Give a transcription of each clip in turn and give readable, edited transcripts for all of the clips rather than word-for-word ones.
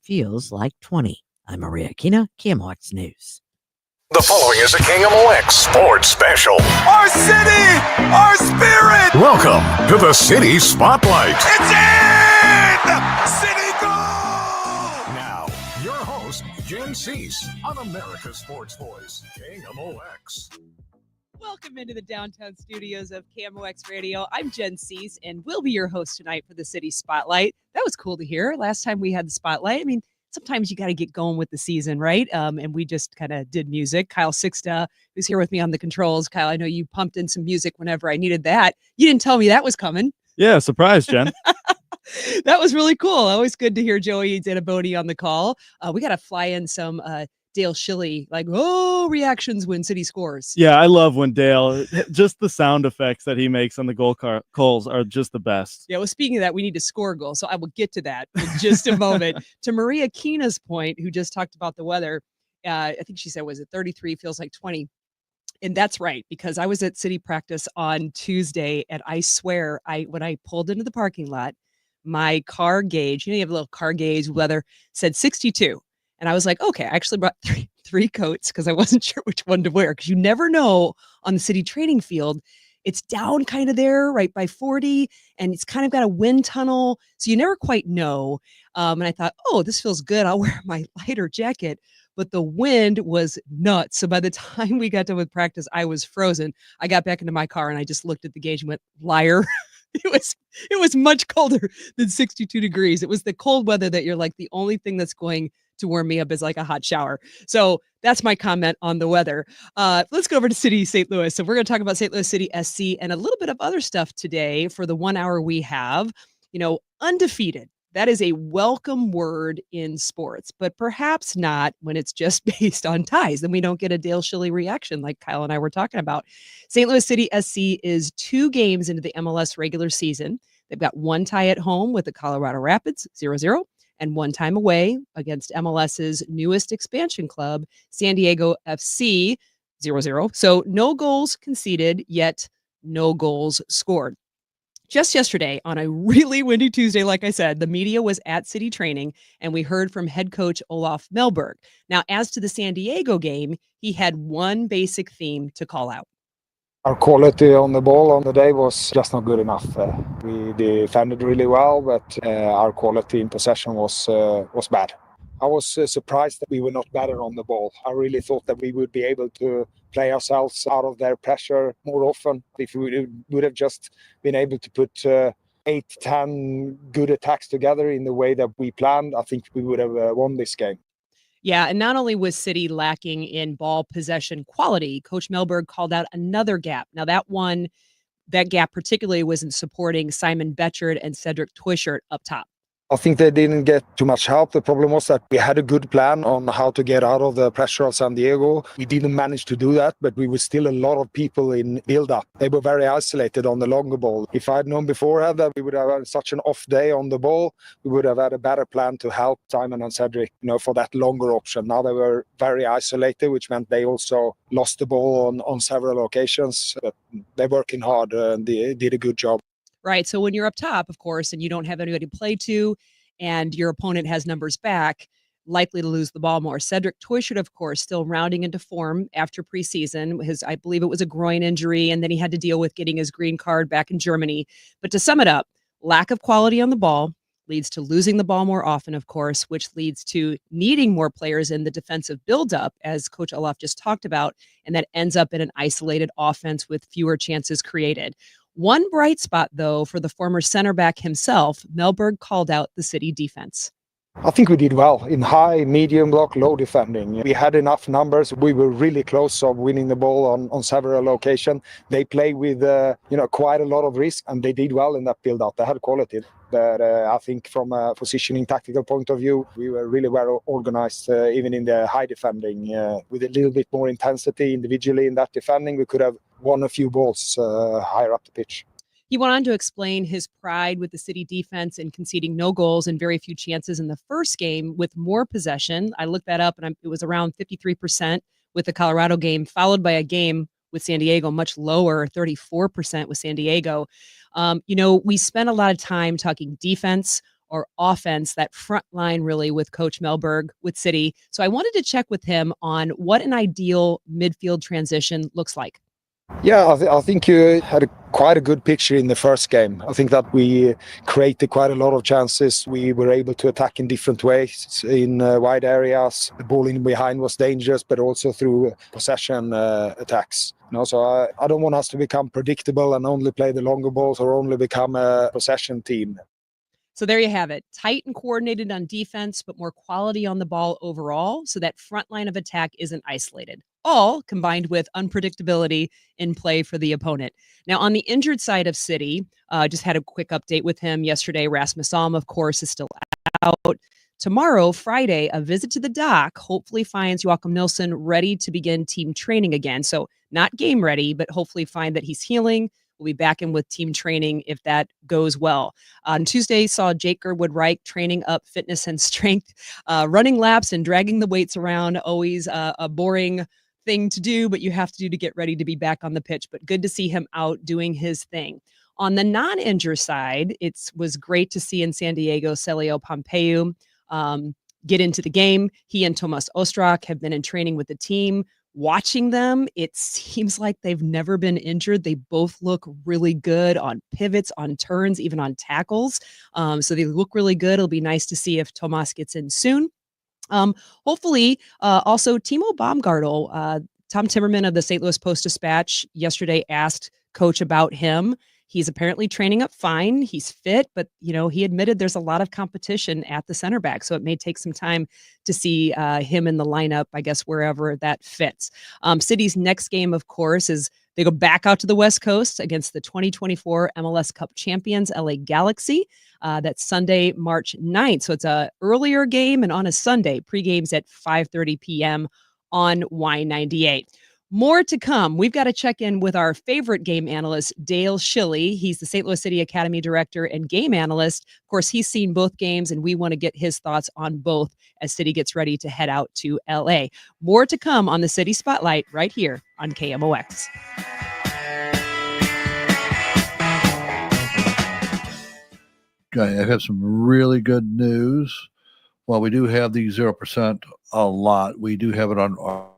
feels like 20. I'm Maria Kina, KMOX News. The following is a KMOX Sports Special. Our city! Our spirit! Welcome to the City Spotlight. It's in! City goal! Now, your host, Jen Cease, on America's Sports Voice, KMOX. Welcome into the downtown studios of KMOX Radio. I'm Jen Cease, and we'll be your host tonight for the City Spotlight. That was cool to hear. Last time we had the Spotlight, I mean, sometimes you got to get going with the season, right? And we just kind of did music. Kyle Sixta, who's here with me on the controls. Kyle, I know you pumped in some music whenever I needed that. You didn't tell me that was coming. Yeah, surprise, Jen. That was really cool. Always good to hear Joey Zanaboni on the call. We got to fly in some Dale Schilly, reactions when City scores. Yeah, I love when Dale, just the sound effects that he makes on the calls are just the best. Yeah, well, speaking of that, we need to score a goal, so I will get to that in just a moment. To Maria Kina's point, who just talked about the weather, I think she said, was it 33, feels like 20. And that's right, because I was at City practice on Tuesday, and I swear, when I pulled into the parking lot, my car gauge, you have a little car gauge weather, said 62. And I was like, okay, I actually brought three coats because I wasn't sure which one to wear, because you never know on the City training field. It's down kind of there, right by 40, and it's kind of got a wind tunnel. So you never quite know. And I thought, oh, this feels good. I'll wear my lighter jacket. But the wind was nuts. So by the time we got done with practice, I was frozen. I got back into my car and I just looked at the gauge and went, liar. It was much colder than 62 degrees. It was the cold weather that you're like, the only thing that's going to warm me up is like a hot shower. So that's my comment on the weather. Let's go over to City St. Louis. So we're going to talk about St. Louis City SC and a little bit of other stuff today for the 1 hour we have. Undefeated. That is a welcome word in sports, but perhaps not when it's just based on ties. Then we don't get a Dale Schilly reaction like Kyle and I were talking about. St. Louis City SC is 2 games into the MLS regular season. They've got 1 tie at home with the Colorado Rapids, 0-0, and 1 time away against MLS's newest expansion club, San Diego FC, 0-0. So no goals conceded, yet no goals scored. Just yesterday, on a really windy Tuesday, like I said, the media was at City training, and we heard from head coach Olaf Melberg. Now, as to the San Diego game, he had one basic theme to call out. Our quality on the ball on the day was just not good enough. We defended really well, but our quality in possession was bad. I was surprised that we were not better on the ball. I really thought that we would be able to play ourselves out of their pressure more often. If we would have just been able to put 8-10 good attacks together in the way that we planned, I think we would have won this game. Yeah, and not only was City lacking in ball possession quality, Coach Melberg called out another gap. Now that gap particularly was in supporting Simon Betchard and Cedric Twyshert up top. I think they didn't get too much help. The problem was that we had a good plan on how to get out of the pressure of San Diego. We didn't manage to do that, but we were still a lot of people in build-up. They were very isolated on the longer ball. If I had known beforehand that we would have had such an off day on the ball, we would have had a better plan to help Simon and Cedric, for that longer option. Now they were very isolated, which meant they also lost the ball on several occasions. But they're working hard and they did a good job. Right. So when you're up top, of course, and you don't have anybody to play to, and your opponent has numbers back, likely to lose the ball more. Cedric Twyshert, of course, still rounding into form after preseason. I believe it was a groin injury, and then he had to deal with getting his green card back in Germany. But to sum it up, lack of quality on the ball leads to losing the ball more often, of course, which leads to needing more players in the defensive buildup, as Coach Olaf just talked about, and that ends up in an isolated offense with fewer chances created. One bright spot, though, for the former center back himself, Melberg called out the City defense. I think we did well in high, medium block, low defending. We had enough numbers. We were really close of winning the ball on several occasions. They play with quite a lot of risk, and they did well in that build-up. They had quality. But I think from a positioning tactical point of view, we were really well organized, even in the high defending. With a little bit more intensity individually in that defending, we could have won a few balls higher up the pitch. He went on to explain his pride with the City defense and conceding no goals and very few chances in the first game with more possession. I looked that up, and it was around 53% with the Colorado game, followed by a game with San Diego, much lower, 34% with San Diego. We spent a lot of time talking defense or offense, that front line really with Coach Melberg with City. So I wanted to check with him on what an ideal midfield transition looks like. Yeah, I think you had quite a good picture in the first game. I think that we created quite a lot of chances. We were able to attack in different ways in wide areas. The ball in behind was dangerous, but also through possession attacks. So I don't want us to become predictable and only play the longer balls or only become a possession team. So there you have it. Tight and coordinated on defense, but more quality on the ball overall. So that front line of attack isn't isolated. All combined with unpredictability in play for the opponent. Now, on the injured side of City, just had a quick update with him yesterday. Rasmus Alm, of course, is still out. Tomorrow, Friday, a visit to the dock hopefully finds Joachim Nilsson ready to begin team training again. So not game ready, but hopefully find that he's healing. We'll be back in with team training if that goes well. On Tuesday, saw Jake Gerwood Reich training up fitness and strength, running laps and dragging the weights around. Always a boring thing to do, but you have to do to get ready to be back on the pitch. But good to see him out doing his thing. On the non-injured side, it was great to see in San Diego Celio Pompeu get into the game. He and Tomas Ostrak have been in training with the team. Watching them, it seems like they've never been injured. They both look really good on pivots, on turns, even on tackles. So they look really good. It'll be nice to see if Tomas gets in soon. Hopefully, also Timo Baumgartel, Tom Timmerman of the St. Louis Post-Dispatch yesterday asked Coach about him. He's apparently training up fine. He's fit, but he admitted there's a lot of competition at the center back, so it may take some time to see him in the lineup, I guess, wherever that fits. City's next game, of course, is they go back out to the West Coast against the 2024 MLS Cup champions, LA Galaxy. That's Sunday, March 9th. So it's a earlier game and on a Sunday. Pre-games at 5:30 p.m. on Y98. More to come. We've got to check in with our favorite game analyst, Dale Schilly. He's the St. Louis City Academy director and game analyst. Of course, he's seen both games, and we want to get his thoughts on both as City gets ready to head out to LA. More to come on the City Spotlight right here on KMOX. Okay, I have some really good news. While we do have the 0% a lot, we do have it on our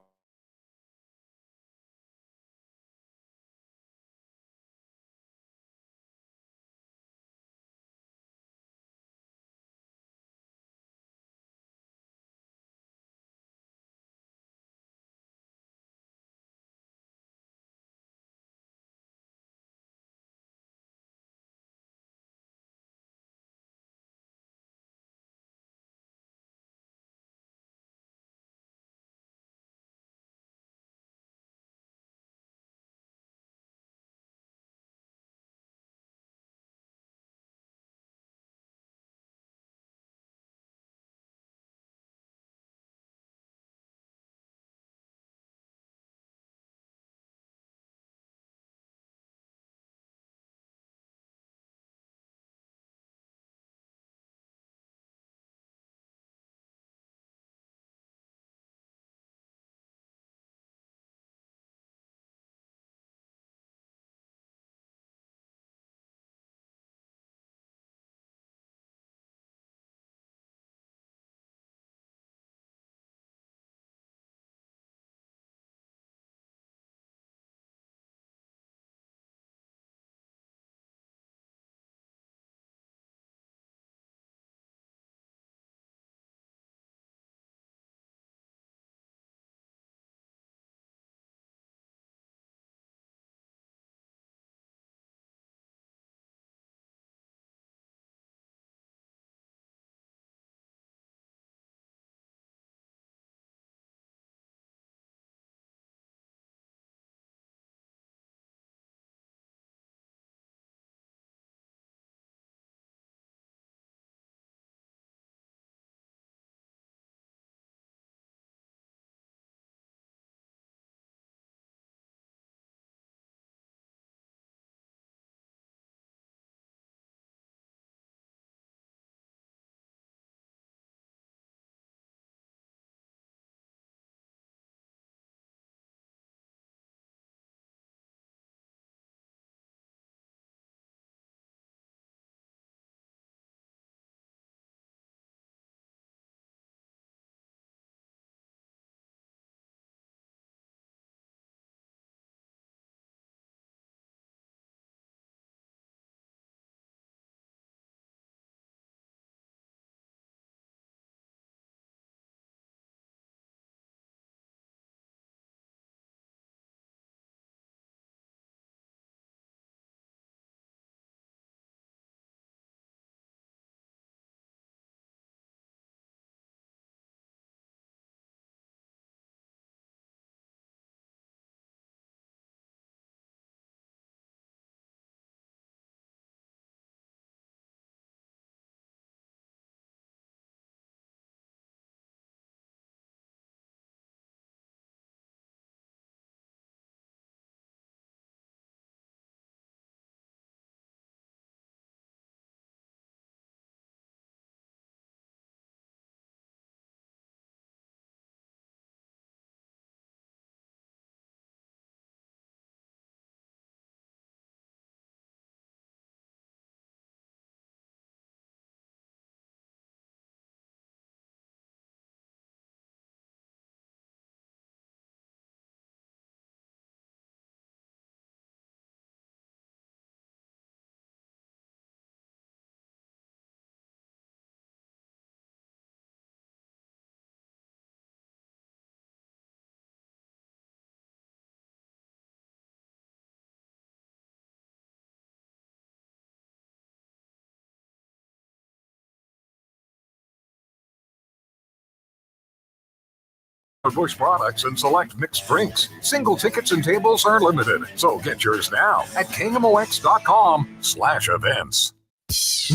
Busch products and select mixed drinks. Single tickets and tables are limited, so get yours now at KMOX.com/events.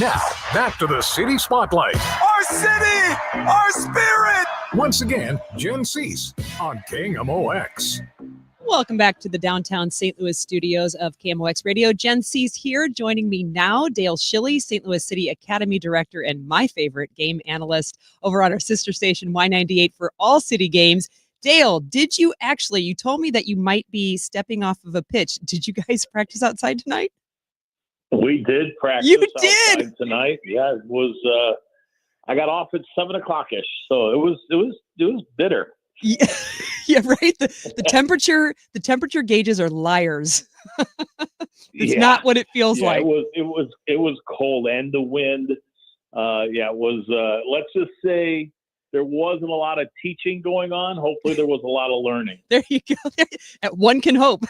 Now, back to the City Spotlight. Our city, our spirit. Once again, Jen Cease on KMOX. Welcome back to the downtown St. Louis studios of KMOX Radio. Jen Cease here. Joining me now, Dale Schilly, St. Louis City Academy Director and my favorite game analyst over on our sister station Y98 for all city games. Dale, did you actually, you told me that you might be stepping off of a pitch. Did you guys practice outside tonight? We did practice outside tonight. Yeah, it was, I got off at 7 o'clock-ish, so it was bitter. Yeah, yeah, right. The temperature gauges are liars. It's not what it feels like. It was cold, and the wind. It was. Let's just say there wasn't a lot of teaching going on. Hopefully, there was a lot of learning. There you go. One can hope.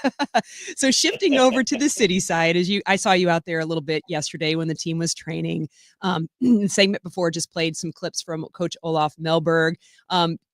So shifting over to the city side, I saw you out there a little bit yesterday when the team was training. The segment before just played some clips from Coach Olaf Melberg.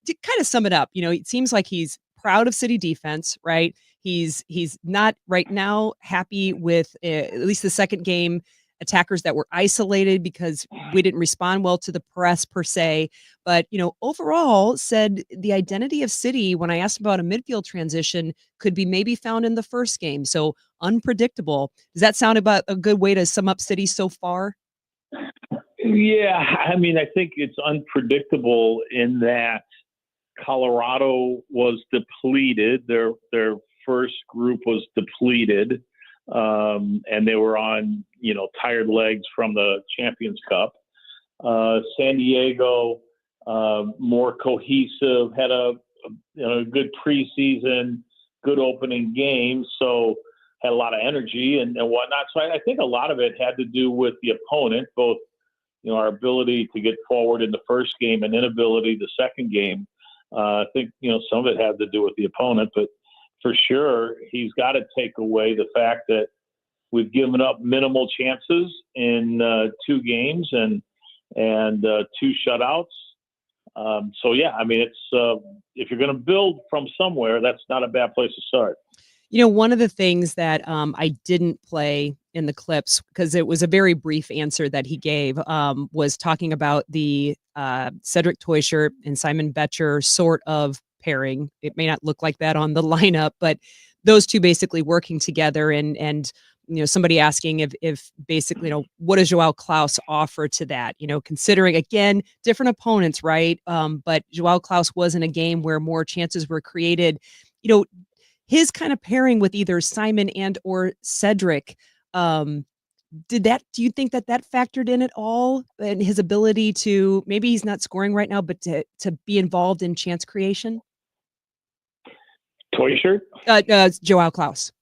To kind of sum it up, it seems like he's proud of city defense, right? He's not right now happy with at least the second game attackers that were isolated because we didn't respond well to the press per se. But, overall said the identity of City, when I asked about a midfield transition, could be maybe found in the first game. So unpredictable. Does that sound about a good way to sum up City so far? Yeah, I mean, I think it's unpredictable in that Colorado was depleted. Their first group was depleted. And they were on, tired legs from the Champions Cup. San Diego, more cohesive, had a good preseason, good opening game, so had a lot of energy and whatnot. So I think a lot of it had to do with the opponent, both, our ability to get forward in the first game and inability the second game. I think, some of it had to do with the opponent, but for sure, he's got to take away the fact that we've given up minimal chances in 2 games and 2 shutouts. So yeah, I mean, it's if you're going to build from somewhere, that's not a bad place to start. One of the things that I didn't play in the clips, because it was a very brief answer that he gave, was talking about the Cedric Teuscher and Simon Betcher sort of pairing. It may not look like that on the lineup, but those two basically working together and somebody asking if basically, what does Joao Klaus offer to that? Considering, again, different opponents, right? But Joao Klaus was in a game where more chances were created. His kind of pairing with either Simon and or Cedric, do you think that factored in at all, and his ability to, maybe he's not scoring right now, but to be involved in chance creation? Teuscher? Joao Klaus.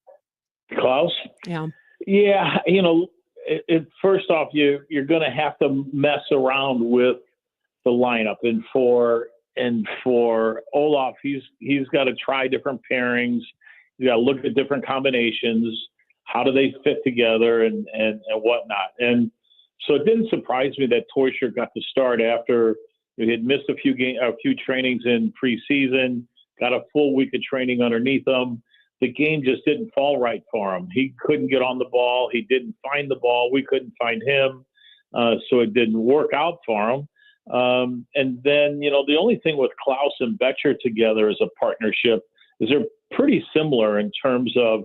Klaus? Yeah. Yeah, first off, you're going to have to mess around with the lineup, and for Olaf, he's got to try different pairings. You got to look at different combinations. How do they fit together and whatnot? And so it didn't surprise me that Teuscher got to start after he had missed a few trainings in preseason, got a full week of training underneath him. The game just didn't fall right for him. He couldn't get on the ball. He didn't find the ball. We couldn't find him. So it didn't work out for him. And then, the only thing with Klaus and Betcher together as a partnership is they're pretty similar in terms of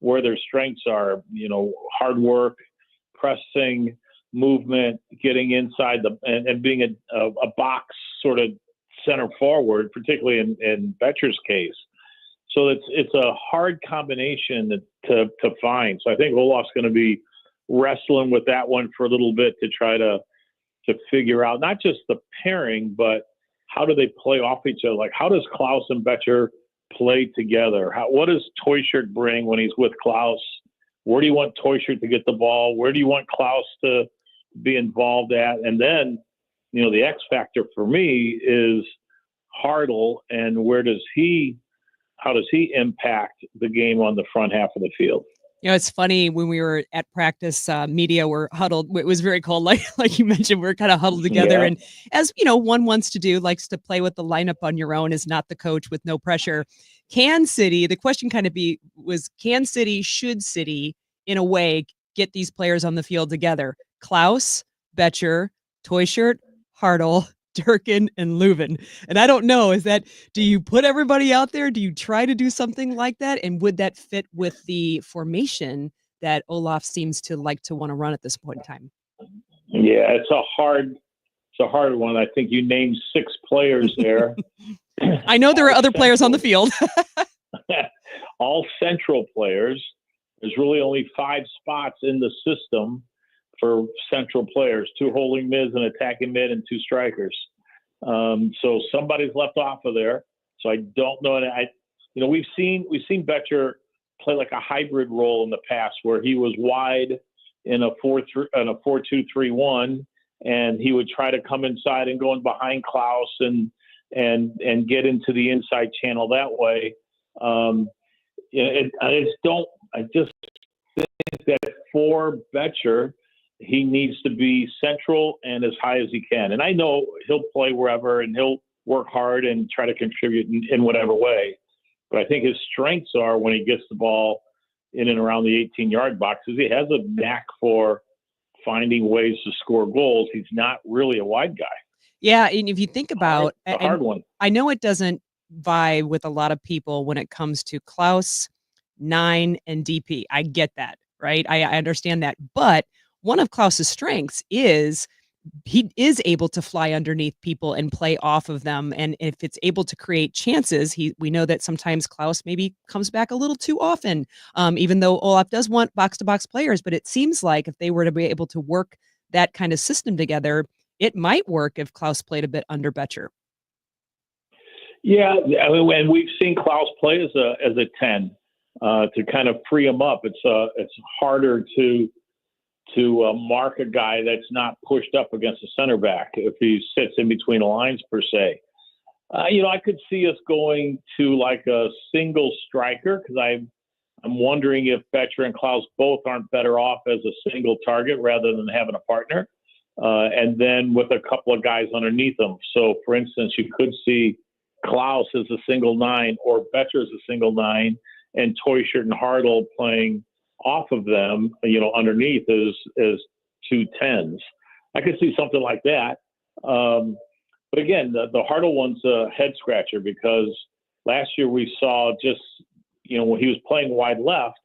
where their strengths are, hard work, pressing, movement, getting inside and being a box sort of center forward, particularly in Betcher's case. So it's a hard combination to find. So I think Olaf's going to be wrestling with that one for a little bit to try to figure out not just the pairing, but how do they play off each other? Like, how does Klaus and Betcher play together? What does Teuscher bring when he's with Klaus? Where do you want Teuscher to get the ball? Where do you want Klaus to be involved at? And then, the X factor for me is Hartl, and how does he impact the game on the front half of the field? You know, it's funny when we were at practice, media were huddled. It was very cold, like you mentioned. We're kind of huddled together, Yeah. and as you know, one wants to do, likes to play with the lineup on your own, is not the coach with no pressure. Can City? The question kind of was, can City? Should City, in a way, get these players on the field together? Klaus, Betcher, Toyshirt, Hartle, Durkin, and Leuven. And I don't know, do you put everybody out there? Do you try to do something like that? And would that fit with the formation that Olaf seems to like to want to run at this point in time? Yeah, it's a hard one. I think you named 6 players there. I know there are other players on the field. All central players. There's really only 5 spots in the system for central players: 2 holding mids, an attacking mid, and 2 strikers. So somebody's left off of there. So I don't know. And we've seen Betcher play like a hybrid role in the past, where he was wide in a 4-2-3-1, and he would try to come inside and go in behind Klaus and get into the inside channel that way. I just think that for Betcher, he needs to be central and as high as he can. And I know he'll play wherever, and he'll work hard and try to contribute in whatever way. But I think his strengths are when he gets the ball in and around the 18-yard box, because he has a knack for finding ways to score goals. He's not really a wide guy. Yeah, and if you think about It's a hard one. I know it doesn't vibe with a lot of people when it comes to Klaus, 9, and DP. I get that, right? I understand that. But one of Klaus's strengths is he is able to fly underneath people and play off of them. And if it's able to create chances, we know that sometimes Klaus maybe comes back a little too often, even though Olaf does want box-to-box players. But it seems like if they were to be able to work that kind of system together, it might work if Klaus played a bit under Betcher. Yeah, I mean, and we've seen Klaus play as a 10 to kind of free him up. It's harder to mark a guy that's not pushed up against a center back if he sits in between the lines per se. I could see us going to like a single striker, because I'm wondering if Betcher and Klaus both aren't better off as a single target rather than having a partner, and then with a couple of guys underneath them. So, for instance, you could see Klaus as a single 9 or Betcher as a single 9, and Toyshirt and Hartle playing off of them, underneath as 2 10s. I could see something like that. But again, the Hartle one's a head scratcher, because last year we saw just, when he was playing wide left,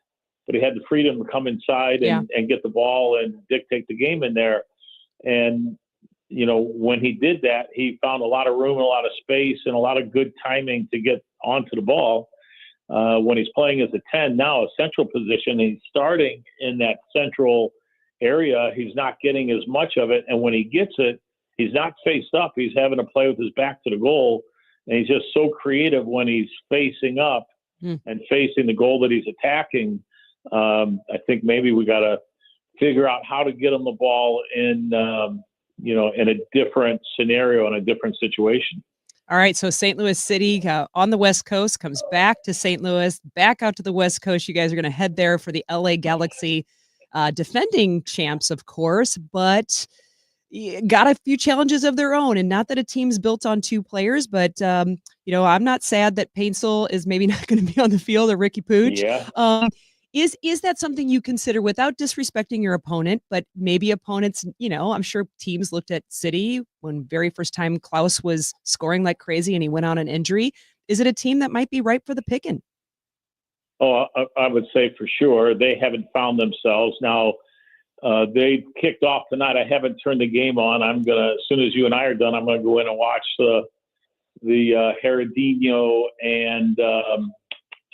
but he had the freedom to come inside and get the ball and dictate the game in there. And, when he did that, he found a lot of room, a lot of space, and a lot of good timing to get onto the ball. When he's playing as a 10 now, a central position, he's starting in that central area. He's not getting as much of it. And when he gets it, he's not faced up. He's having to play with his back to the goal. And he's just so creative when he's facing up and facing the goal that he's attacking. I think maybe we got to figure out how to get him the ball in a different scenario, in a different situation. All right, so St. Louis City on the West Coast comes back to St. Louis, back out to the West Coast. You guys are going to head there for the LA Galaxy, defending champs, of course, but got a few challenges of their own. And not that a team's built on 2 players, but, I'm not sad that Paintsel is maybe not going to be on the field, or Ricky Pooch. Yeah. Is that something you consider, without disrespecting your opponent, but maybe opponents, I'm sure teams looked at City when very first time Klaus was scoring like crazy and he went on an injury. Is it a team that might be ripe for the picking? Oh, I would say for sure. They haven't found themselves. Now, they kicked off tonight. I haven't turned the game on. I'm going to, as soon as you and I are done, I'm going to go in and watch the Heredino and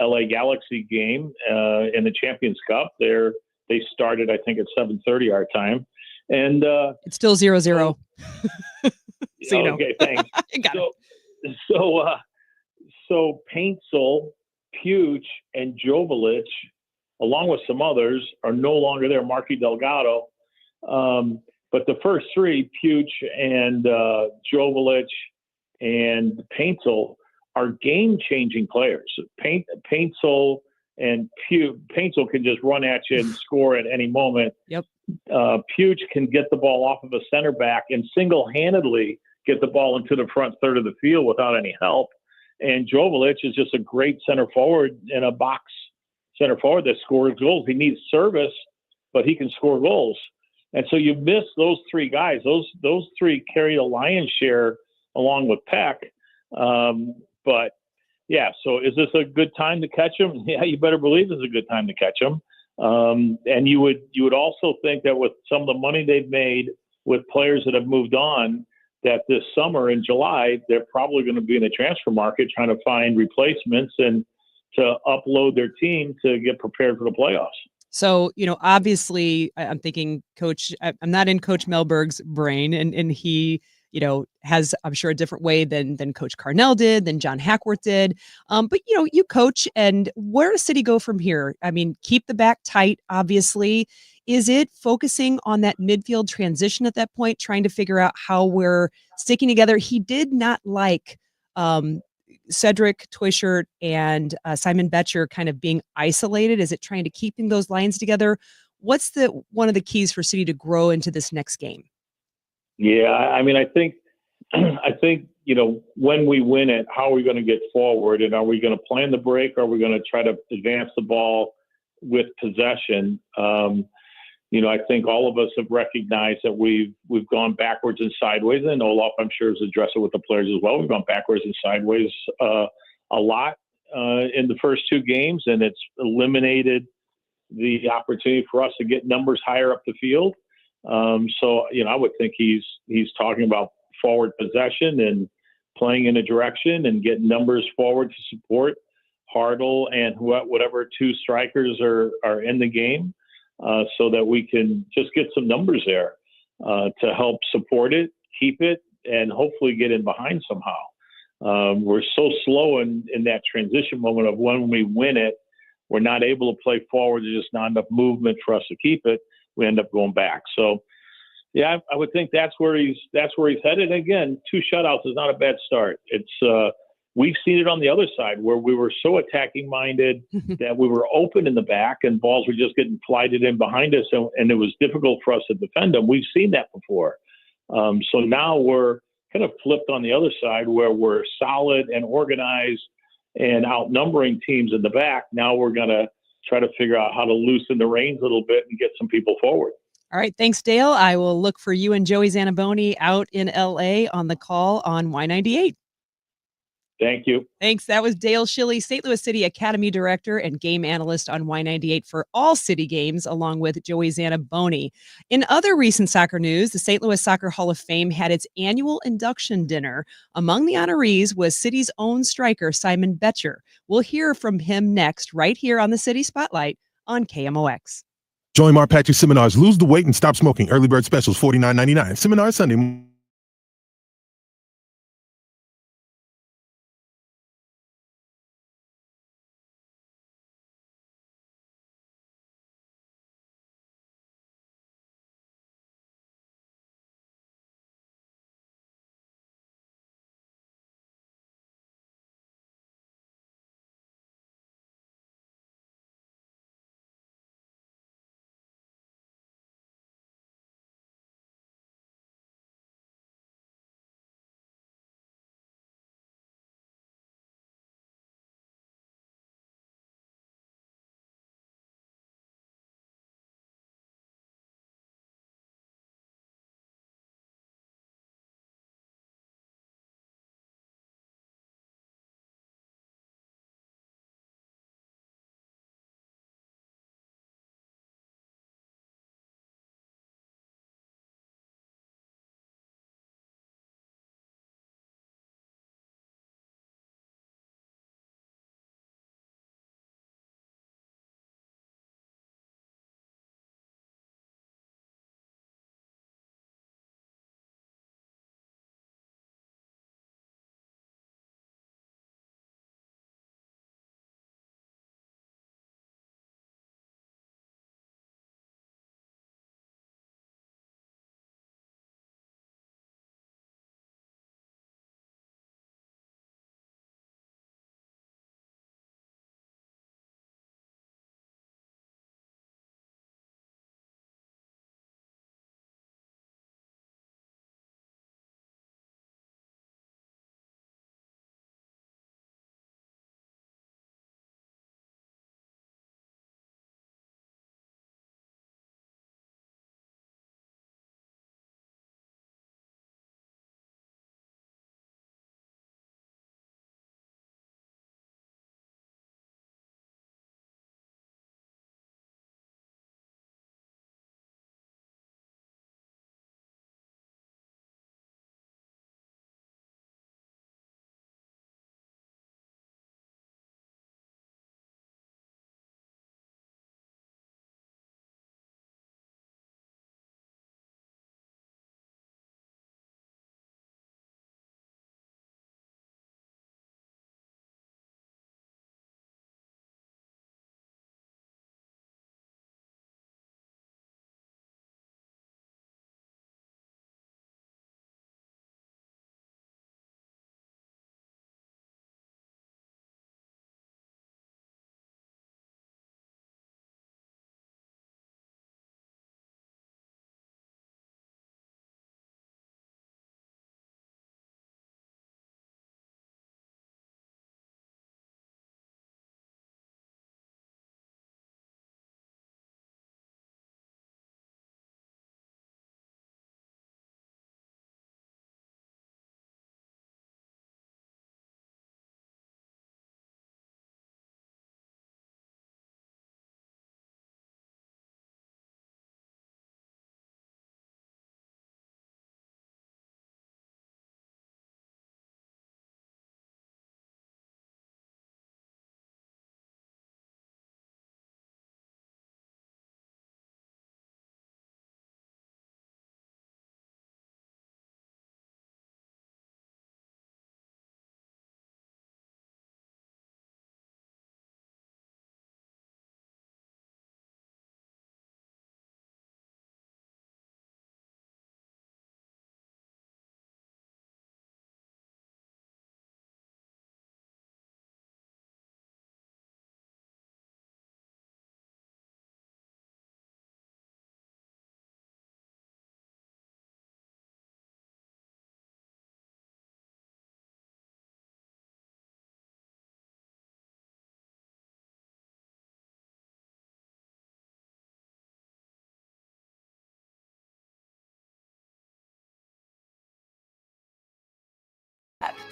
LA Galaxy game in the Champions Cup. They started, I think, at 7:30 our time, and it's still 0-0. So, okay, thanks. So Paintsel, Puch, and Joveljic, along with some others, are no longer there. Marky Delgado, but the first 3, Puch and Joveljic and Paintsel, are game-changing players. Paintsel and Paintsville can just run at you and score at any moment. Yep. Puge can get the ball off of a center back and single-handedly get the ball into the front third of the field without any help. And Jovilich is just a great center forward in a box center forward that scores goals. He needs service, but he can score goals. And so you miss those three guys. Those three carry the lion's share along with Peck. But yeah, so is this a good time to catch him? Yeah, you better believe it's a good time to catch him. And you would also think that with some of the money they've made with players that have moved on, that this summer in July, they're probably going to be in the transfer market trying to find replacements and to upload their team to get prepared for the playoffs. So, obviously I'm thinking I'm not in Coach Melberg's brain, and he, has, I'm sure, a different way than Coach Carnell did, than John Hackworth did. But, you coach, and where does City go from here? I mean, keep the back tight, obviously. Is it focusing on that midfield transition at that point, trying to figure out how we're sticking together? He did not like Cedric Toyshirt and Simon Betcher kind of being isolated. Is it trying to keeping those lines together? What's one of the keys for City to grow into this next game? Yeah, I mean, I think, when we win it, how are we going to get forward? And are we going to plan the break? Or are we going to try to advance the ball with possession? I think all of us have recognized that we've gone backwards and sideways, and Olaf, I'm sure, has addressed it with the players as well. We've gone backwards and sideways a lot in the first two games, and it's eliminated the opportunity for us to get numbers higher up the field. So I would think he's talking about forward possession and playing in a direction and getting numbers forward to support Hartle and whatever two strikers are in the game. So that we can just get some numbers there to help support it, keep it, and hopefully get in behind somehow. We're so slow in that transition moment of when we win it, we're not able to play forward. There's just not enough movement for us to keep it. We end up going back. So, yeah, I would think that's where he's headed. Again, 2 shutouts is not a bad start. It's we've seen it on the other side where we were so attacking minded that we were open in the back and balls were just getting flighted in behind us, and it was difficult for us to defend them. We've seen that before. So now we're kind of flipped on the other side where we're solid and organized and outnumbering teams in the back. Now we're going to try to figure out how to loosen the reins a little bit and get some people forward. All right. Thanks, Dale. I will look for you and Joey Zanaboni out in LA on the call on Y98. Thank you. Thanks. That was Dale Schilly, St. Louis City Academy Director and Game Analyst on Y98 for all City games, along with Joey Zanaboni. In other recent soccer news, the St. Louis Soccer Hall of Fame had its annual induction dinner. Among the honorees was City's own striker, Simon Betcher. We'll hear from him next, right here on the City Spotlight on KMOX. Join Mark Patrick Seminars. Lose the weight and stop smoking. Early bird specials, $49.99. Seminar Sunday.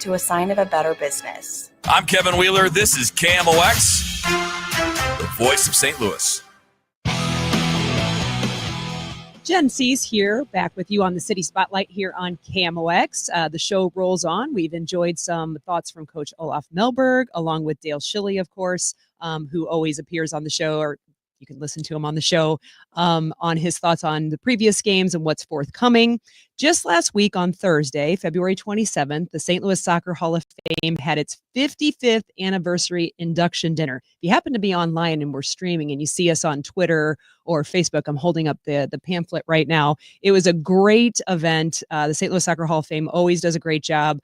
to a sign of a better business. I'm Kevin Wheeler. This is KMOX, the voice of St. Louis. Jen C's here, back with you on the City Spotlight here on KMOX. The show rolls on. We've enjoyed some thoughts from Coach Olaf Melberg, along with Dale Schilly, of course, who always appears on the show, or you can listen to him on the show, on his thoughts on the previous games and what's forthcoming. Just last week on Thursday, February 27th, the St. Louis Soccer Hall of Fame had its 55th anniversary induction dinner. If you happen to be online and we're streaming and you see us on Twitter or Facebook, I'm holding up the pamphlet right now. It was a great event. The St. Louis Soccer Hall of Fame always does a great job.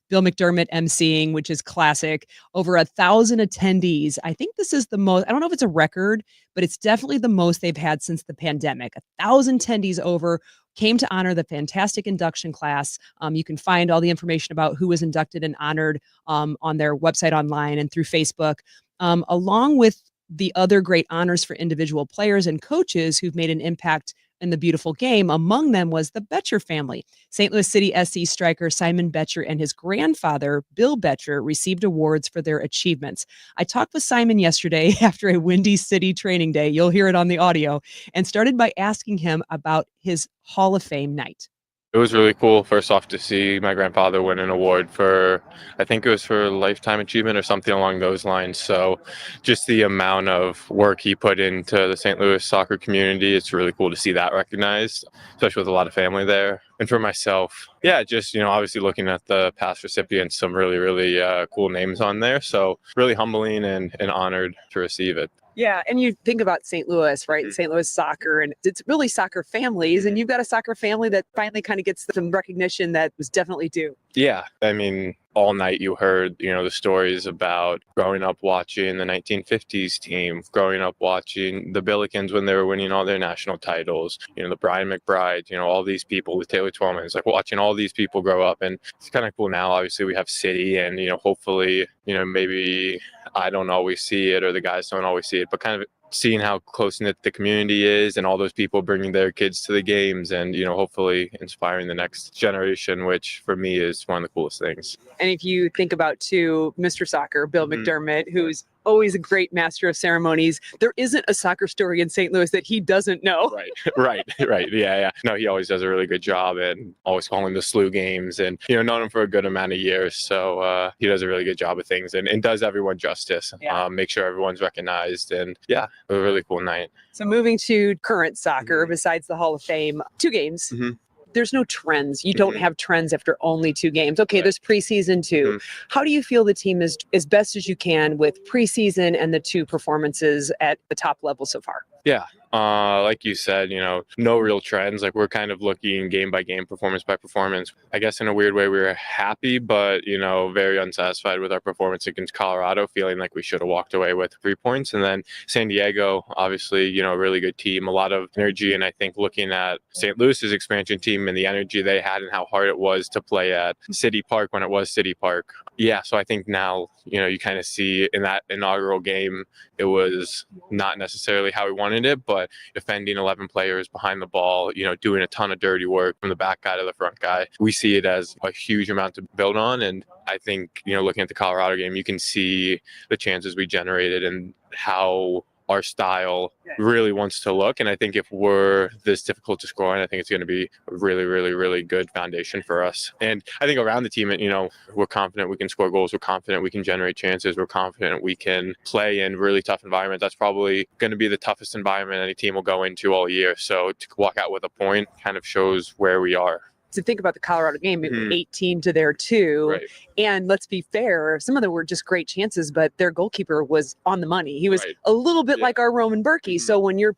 Bill McDermott emceeing, which is classic. Over 1,000 attendees. I think this is the most, I don't know if it's a record, but it's definitely the most they've had since the pandemic. 1,000 attendees over came to honor the fantastic induction class. You can find all the information about who was inducted and honored on their website online and through Facebook, along with the other great honors for individual players and coaches who've made an impact in the beautiful game. Among them was the Betcher family. St. Louis City SC striker Simon Betcher and his grandfather, Bill Betcher, received awards for their achievements. I talked with Simon yesterday after a Windy City training day. You'll hear it on the audio, and started by asking him about his Hall of Fame night. It was really cool, first off, to see my grandfather win an award for, I think it was for Lifetime Achievement or something along those lines. So just the amount of work he put into the St. Louis soccer community, it's really cool to see that recognized, especially with a lot of family there. And for myself, yeah, just, obviously looking at the past recipients, some really, really cool names on there. So really humbling and honored to receive it. Yeah, and you think about St. Louis, right? Mm-hmm. St. Louis soccer, and it's really soccer families, and you've got a soccer family that finally kind of gets some recognition that was definitely due. Yeah, I mean, all night you heard, the stories about growing up watching the 1950s team, growing up watching the Billikens when they were winning all their national titles, the Brian McBride, all these people with Taylor Twellman. It's like watching all these people grow up, and it's kind of cool now. Obviously, we have City, and, hopefully, maybe I don't always see it or the guys don't always see it, but kind of seeing how close-knit the community is and all those people bringing their kids to the games and, hopefully inspiring the next generation, which for me is one of the coolest things. And if you think about, too, Mr. Soccer, Bill McDermott, who's always a great master of ceremonies, there isn't a soccer story in St. Louis that he doesn't know. Right. Yeah. No, he always does a really good job and always calling the SLU games and, known him for a good amount of years. So he does a really good job of things and does everyone justice, make sure everyone's recognized. And yeah, a really cool night. So moving to current soccer, besides the Hall of Fame, 2 games. Mm-hmm. There's no trends. You don't have trends after only 2 games. Okay, there's preseason too. How do you feel the team is as best as you can with preseason and the 2 performances at the top level so far? Yeah. Like you said, no real trends. Like we're kind of looking game by game, performance by performance. I guess in a weird way, we were happy, but, very unsatisfied with our performance against Colorado, feeling like we should have walked away with 3 points. And then San Diego, obviously, a really good team, a lot of energy. And I think looking at St. Louis's expansion team and the energy they had and how hard it was to play at City Park when it was City Park. Yeah. So I think now, you kind of see in that inaugural game, it was not necessarily how we wanted it, but defending 11 players behind the ball, doing a ton of dirty work from the back guy to the front guy. We see it as a huge amount to build on. And I think, looking at the Colorado game, you can see the chances we generated and how our style really wants to look. And I think if we're this difficult to score, and I think it's going to be a really, really, really good foundation for us. And I think around the team, we're confident we can score goals. We're confident we can generate chances. We're confident we can play in really tough environments. That's probably going to be the toughest environment any team will go into all year. So to walk out with a point kind of shows where we are. To think about the Colorado game, it was 18 to their 2. Right. And let's be fair, some of them were just great chances, but their goalkeeper was on the money. He was a little bit like our Roman Berkey. So when you're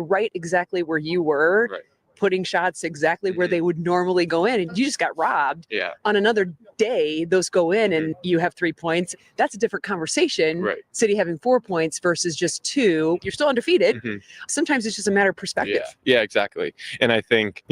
right exactly where you were, putting shots exactly where they would normally go in, and you just got robbed. Yeah. On another day, those go in and you have 3 points. That's a different conversation. Right. City having 4 points versus just 2. You're still undefeated. Sometimes it's just a matter of perspective. Yeah, exactly. And I think,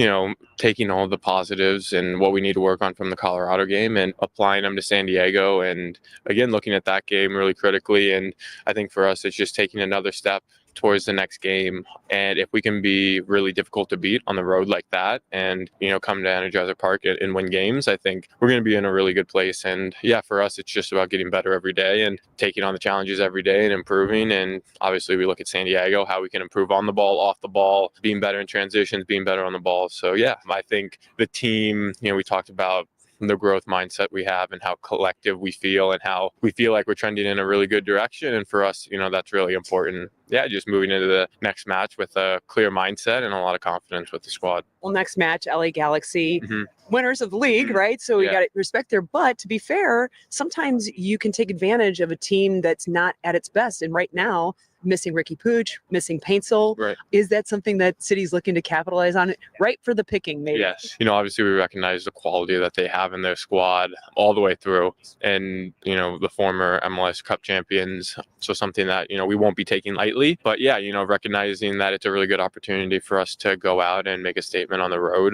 taking all the positives and what we need to work on from the Colorado game and applying them to San Diego, and again, looking at that game really critically. And I think for us, it's just taking another step towards the next game. And if we can be really difficult to beat on the road like that and, come to Energizer Park and win games, I think we're going to be in a really good place. And yeah, for us, it's just about getting better every day and taking on the challenges every day and improving. And obviously we look at San Diego, how we can improve on the ball, off the ball, being better in transitions, being better on the ball. So yeah, I think the team, we talked about the growth mindset we have and how collective we feel and how we feel like we're trending in a really good direction. And for us, that's really important. Yeah, just moving into the next match with a clear mindset and a lot of confidence with the squad. Well, next match, LA Galaxy, winners of the league, right? So we got to respect there. But to be fair, sometimes you can take advantage of a team that's not at its best. And right now, missing Ricky Pooch, missing Paintsel. Right. Is that something that City's looking to capitalize on? Right for the picking, maybe? Yes. Obviously we recognize the quality that they have in their squad all the way through. And, the former MLS Cup champions. So something that, we won't be taking lightly. But yeah, recognizing that it's a really good opportunity for us to go out and make a statement on the road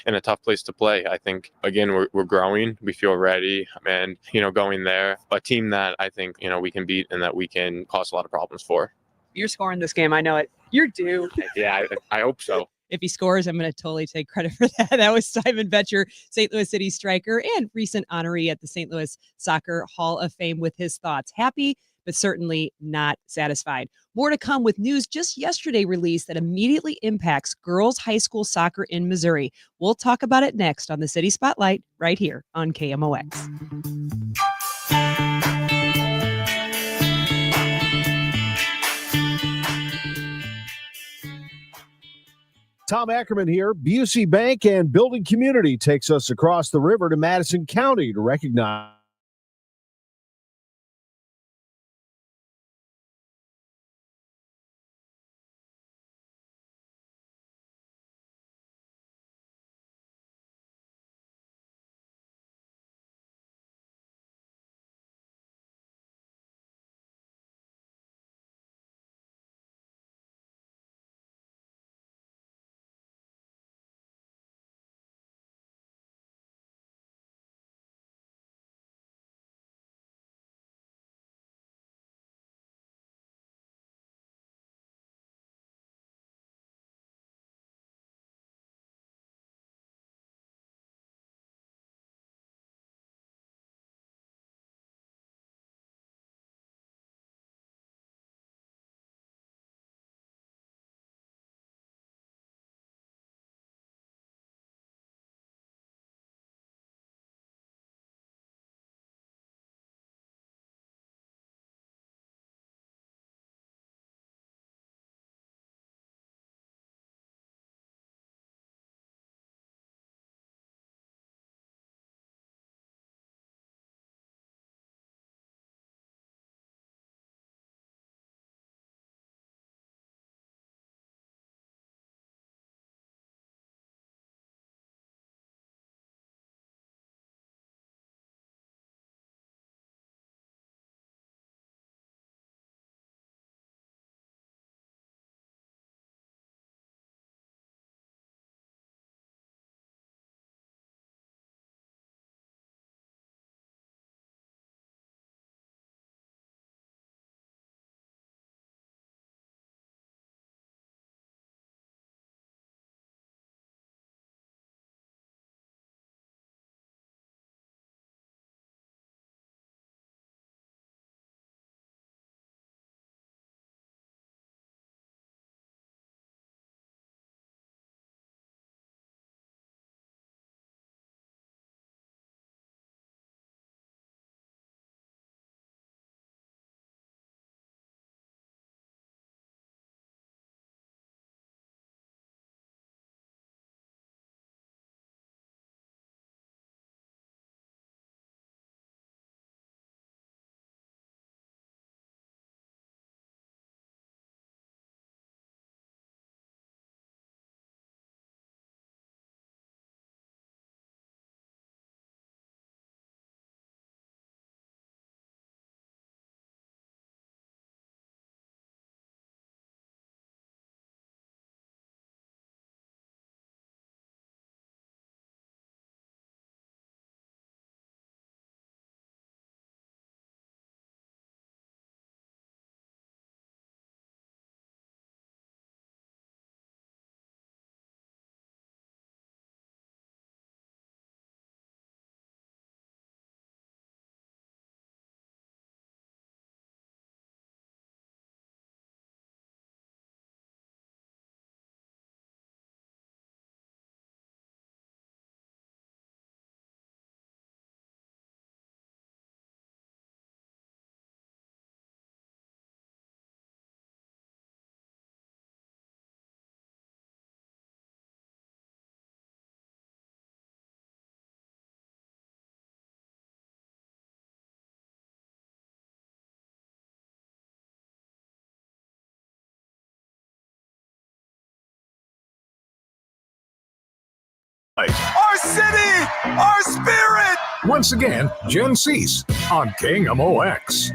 in a tough place to play. I think, again, we're growing. We feel ready. And, going there, a team that I think, we can beat and that we can cause a lot of problems for. You're scoring this game. I know it. You're due. Yeah, I hope so. If he scores, I'm going to totally take credit for that. That was Simon Betcher, St. Louis City striker and recent honoree at the St. Louis Soccer Hall of Fame with his thoughts. Happy, but certainly not satisfied. More to come with news just yesterday released that immediately impacts girls high school soccer in Missouri. We'll talk about it next on the City Spotlight right here on KMOX. Tom Ackerman here. Busey Bank and Building Community takes us across the river to Madison County to recognize Our city! Our spirit! Once again, Jen Cease on KMOX.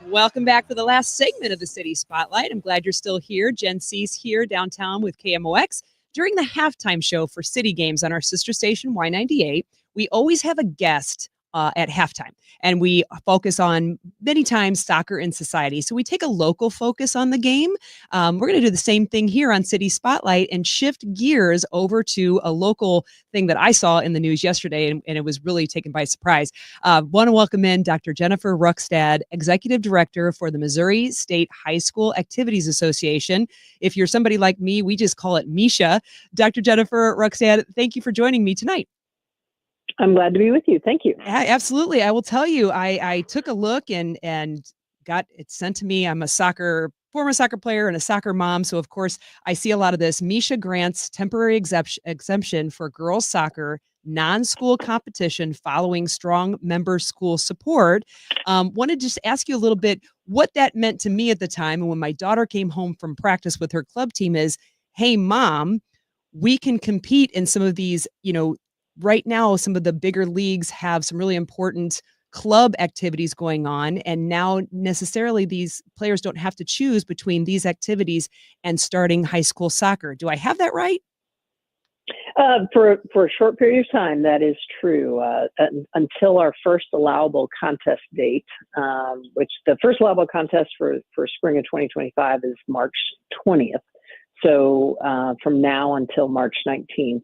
Welcome back for the last segment of the City Spotlight. I'm glad you're still here. Jen Cease here downtown with KMOX. During the halftime show for City Games on our sister station, Y98, we always have a guest at halftime. And we focus on many times soccer in society. So we take a local focus on the game. We're going to do the same thing here on City Spotlight and shift gears over to a local thing that I saw in the news yesterday, and it was really taken by surprise. Want to welcome in Dr. Jennifer Ruckstad, Executive Director for the Missouri State High School Activities Association. If you're somebody like me, we just call it Misha. Dr. Jennifer Ruckstad, thank you for joining me tonight. I'm glad to be with you. Thank you. Absolutely. I will tell you, I took a look and got it sent to me. I'm a former soccer player and a soccer mom. So of course I see a lot of this. Misha grants temporary exemption for girls soccer non-school competition following strong member school support. Wanted to just ask you a little bit what that meant to me at the time. And when my daughter came home from practice with her club team is, hey mom, we can compete in some of these, right now, some of the bigger leagues have some really important club activities going on. And now necessarily these players don't have to choose between these activities and starting high school soccer. Do I have that right? For a short period of time, that is true. Until our first allowable contest date, which the first allowable contest for spring of 2025 is March 20th. So from now until March 19th,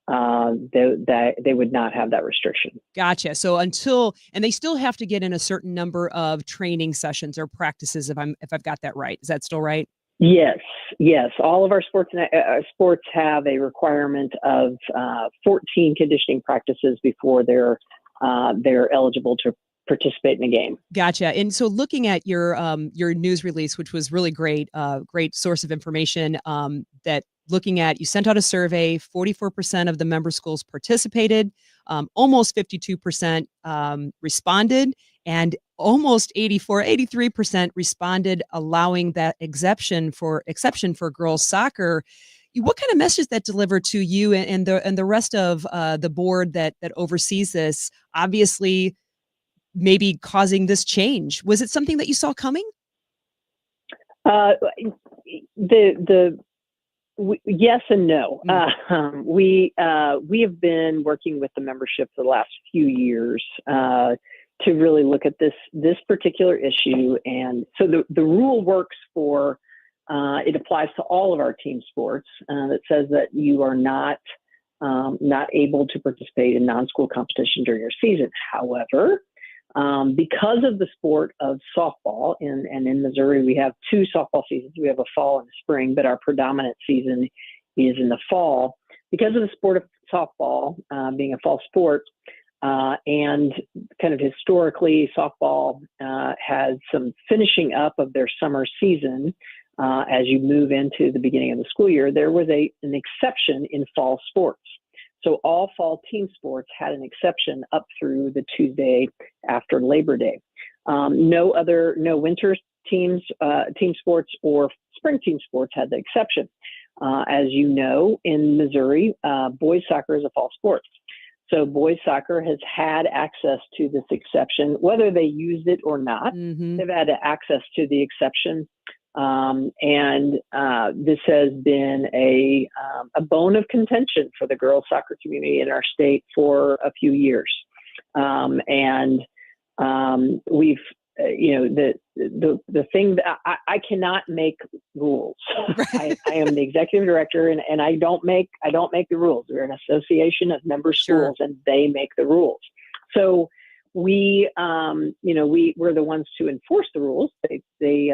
they would not have that restriction. Gotcha. So and they still have to get in a certain number of training sessions or practices if I've got that right. Is that still right? Yes. All of our sports have a requirement of 14 conditioning practices before they're eligible to participate in a game. Gotcha. And so looking at your news release, which was really great source of information, that looking at, you sent out a survey, 44% of the member schools participated, almost 52% responded, and almost 83% responded allowing that exception for girls soccer. What kind of message that delivered to you and the rest of the board that oversees this, obviously maybe causing this change? Was it something that you saw coming? Yes and no. We have been working with the membership for the last few years to really look at this particular issue, and so the rule works for it applies to all of our team sports. That says that you are not able to participate in non-school competition during your season. However, because of the sport of softball, and in Missouri we have two softball seasons. We have a fall and a spring, but our predominant season is in the fall. Because of the sport of softball being a fall sport, and kind of historically softball has some finishing up of their summer season as you move into the beginning of the school year, there was an exception in fall sports. So all fall team sports had an exception up through the Tuesday after Labor Day. No winter team sports or spring team sports had the exception. As you know, in Missouri, boys soccer is a fall sport. So boys soccer has had access to this exception, whether they used it or not. Mm-hmm. They've had access to the exception. This has been a bone of contention for the girls soccer community in our state for a few years. We've, the thing that I cannot make rules. I am the executive director and I don't make the rules. We're an association of member schools and they make the rules. So we're the ones to enforce the rules. We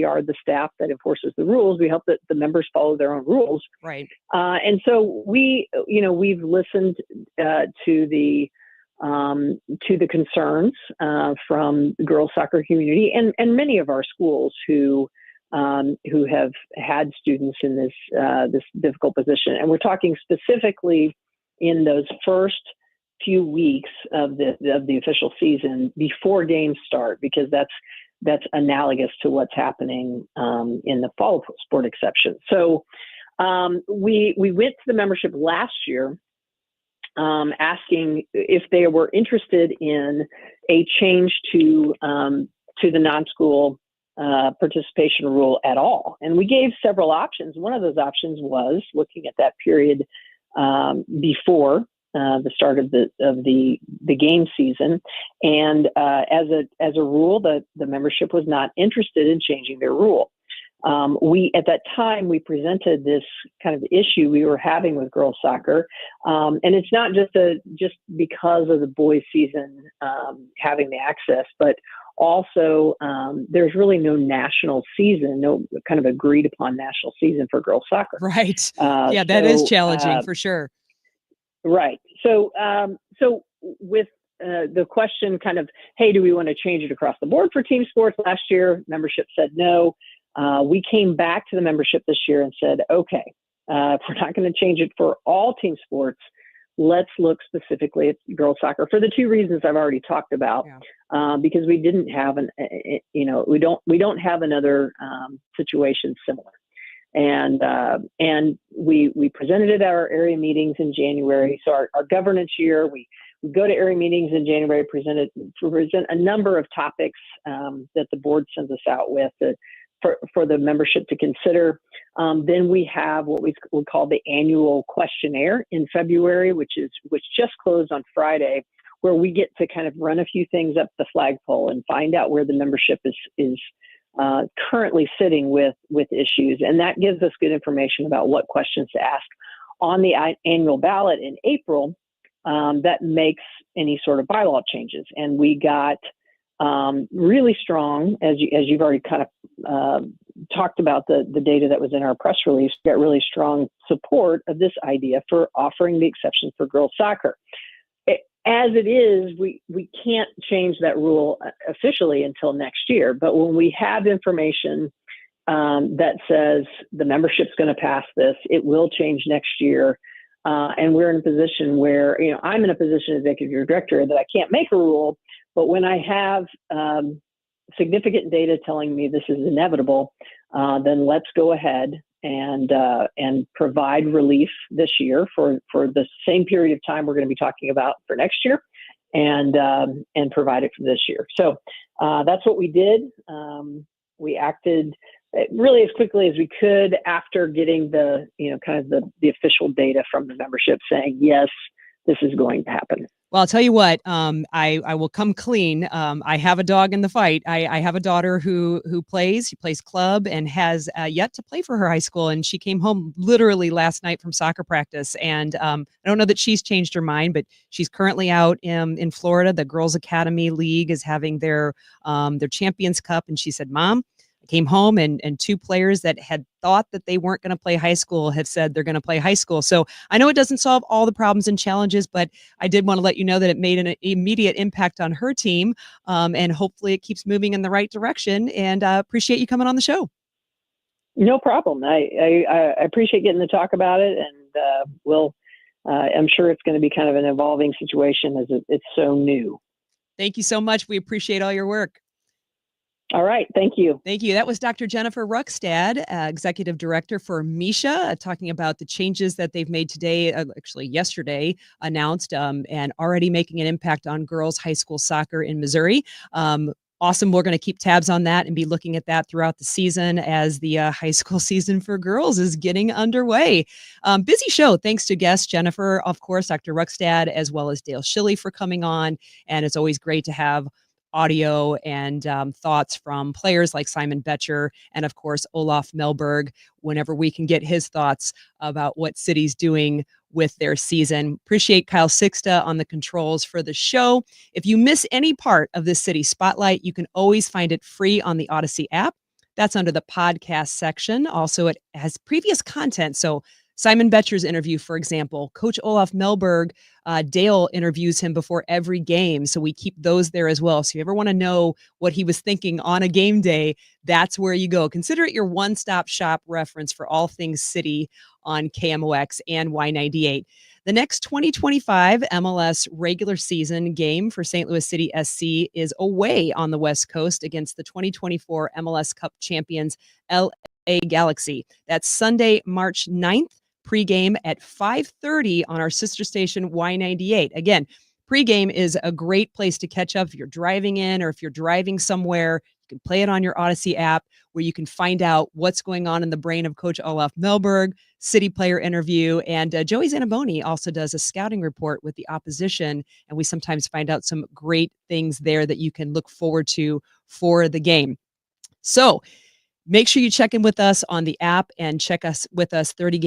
are the staff that enforces the rules. We help that the members follow their own rules. Right. And so we've listened to the concerns from the girls soccer community and many of our schools who have had students in this difficult position. And we're talking specifically in those first few weeks of the official season before games start, because that's analogous to what's happening in the fall sport exception. So we went to the membership last year asking if they were interested in a change to the non-school participation rule at all. And we gave several options. One of those options was looking at that period before the start of the game season. And as a rule, the membership was not interested in changing their rule. At that time, we presented this kind of issue we were having with girls soccer. And it's not just because of the boys season having the access, but also there's really no national season, no kind of agreed upon national season for girls soccer. Right. Yeah, that is challenging for sure. Right. So with the question kind of, hey, do we want to change it across the board for team sports? Last year, membership said no. We came back to the membership this year and said, okay, if we're not going to change it for all team sports, let's look specifically at girls soccer for the two reasons I've already talked about. Because we didn't have we don't have another situation similar. And we presented it at our area meetings in January. So our governance year, we go to area meetings in January, present a number of topics that the board sends us out with for the membership to consider. Then we have what we call the annual questionnaire in February, which just closed on Friday, where we get to kind of run a few things up the flagpole and find out where the membership is currently sitting with issues. And that gives us good information about what questions to ask on the annual ballot in April that makes any sort of bylaw changes. And we got really strong, as you've already kind of talked about the data that was in our press release, we got really strong support of this idea for offering the exception for girls soccer. As it is, we can't change that rule officially until next year. But when we have information that says the membership's going to pass this, it will change next year. And we're in a position where, I'm in a position as executive director that I can't make a rule. But when I have significant data telling me this is inevitable, then let's go ahead and provide relief this year for the same period of time we're going to be talking about for next year, and provide it for this year. So that's what we did. We acted really as quickly as we could after getting the official data from the membership saying, yes, this is going to happen. Well, I'll tell you what, I will come clean. I have a dog in the fight. I have a daughter who plays. She plays club and has yet to play for her high school. And she came home literally last night from soccer practice. And I don't know that she's changed her mind, but she's currently out in Florida. The Girls Academy League is having their Champions Cup. And she said, Mom, I came home and two players that had thought that they weren't going to play high school have said they're going to play high school. So I know it doesn't solve all the problems and challenges, but I did want to let you know that it made an immediate impact on her team. And hopefully it keeps moving in the right direction, and appreciate you coming on the show. No problem. I appreciate getting to talk about it, and I'm sure it's going to be kind of an evolving situation as it's so new. Thank you so much. We appreciate all your work. All right. Thank you. Thank you. That was Dr. Jennifer Ruckstad, Executive Director for Misha, talking about the changes that they've made today, actually yesterday announced, and already making an impact on girls high school soccer in Missouri. Awesome. We're going to keep tabs on that and be looking at that throughout the season as the high school season for girls is getting underway. Busy show. Thanks to guest Jennifer, of course, Dr. Ruckstad, as well as Dale Schilly for coming on. And it's always great to have audio and thoughts from players like Simon Betcher and, of course, Olaf Melberg, whenever we can get his thoughts about what City's doing with their season. Appreciate Kyle Sixta on the controls for the show. If you miss any part of this City Spotlight, you can always find it free on the Odyssey app. That's under the podcast section. Also, it has previous content. So Simon Betcher's interview, for example, Coach Olaf Melberg, Dale interviews him before every game. So we keep those there as well. So if you ever want to know what he was thinking on a game day, that's where you go. Consider it your one-stop shop reference for all things City on KMOX and Y98. The next 2025 MLS regular season game for St. Louis City SC is away on the West Coast against the 2024 MLS Cup champions LA Galaxy. That's Sunday, March 9th. pregame at 5:30 on our sister station Y98. Again, pregame is a great place to catch up if you're driving in or if you're driving somewhere. You can play it on your Odyssey app where you can find out what's going on in the brain of Coach Olaf Melberg, city player interview, and Joey Zanaboni also does a scouting report with the opposition, and we sometimes find out some great things there that you can look forward to for the game. So make sure you check in with us on the app and check us with us 30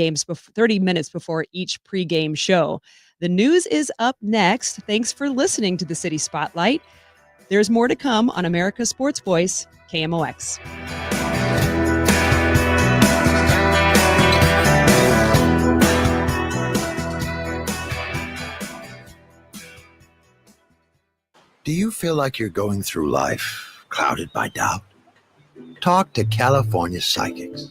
minutes before each pregame show. The news is up next. Thanks for listening to the City Spotlight. There's more to come on America's Sports Voice, KMOX. Do you feel like you're going through life clouded by doubt? Talk to California Psychics.